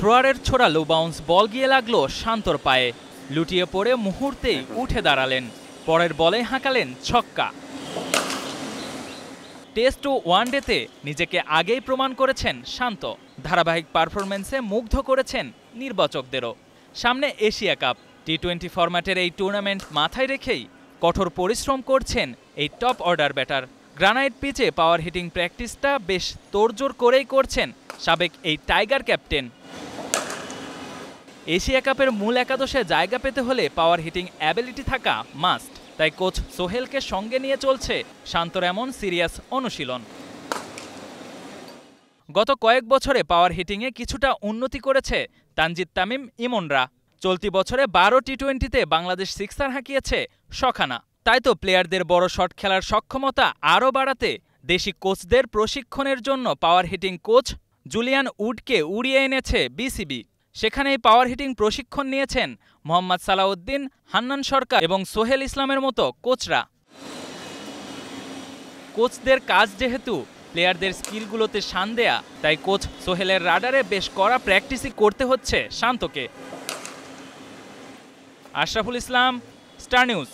থ্রোয়ারের ছোড়া লো বাউন্স বল গিয়ে লাগলো শান্তর পায়ে, লুটিয়ে পড়ে মুহূর্তেই উঠে দাঁড়ালেন, পরের বলে হাঁকালেন ছক্কা। টেস্ট ও ওয়ানডেতে নিজেকে আগেই প্রমাণ করেছেন শান্ত, ধারাবাহিক পারফরম্যান্সে মুগ্ধ করেছেন নির্বাচকদেরও। সামনে এশিয়া কাপ, টি-20 ফরম্যাটের এই টুর্নামেন্ট মাথায় রেখেই কঠোর পরিশ্রম করছেন এই টপ অর্ডার ব্যাটার। গ্রানাইট পিচে পাওয়ার হিটিং প্র্যাকটিসটা বেশ তোড়জোড় করেই করছেন সাবেক এই টাইগার ক্যাপ্টেন। এশিয়া কাপের মূল একাদশে জায়গা পেতে হলে পাওয়ার হিটিং অ্যাবিলিটি থাকা মাস্ট, তাই কোচ সোহেলকে সঙ্গে নিয়ে চলছে শান্তর এমন সিরিয়াস অনুশীলন। গত কয়েক বছরে পাওয়ার হিটিংয়ে কিছুটা উন্নতি করেছে তানজিদ তামিম ইমনরা। চলতি বছরে 12 টি-20তে বাংলাদেশ সিক্সার হাঁকিয়েছে শখানা। তাই তো প্লেয়ারদের বড় শট খেলার সক্ষমতা আরও বাড়াতে দেশি কোচদের প্রশিক্ষণের জন্য পাওয়ার হিটিং কোচ জুলিয়ান উডকে উড়িয়ে এনেছে বিসিবি। সেখানেই পাওয়ার হিটিং প্রশিক্ষণ নিয়েছেন মোহাম্মদ সালাউদ্দিন, হান্নান সরকার এবং সোহেল ইসলামের মতো কোচরা। কোচদের কাজ যেহেতু প্লেয়ারদের স্কিলগুলোতে শান দেয়া, তাই কোচ সোহেলের রাডারে বেশ কড়া প্র্যাকটিসই করতে হচ্ছে শান্তকে। Ashraful Islam, star news.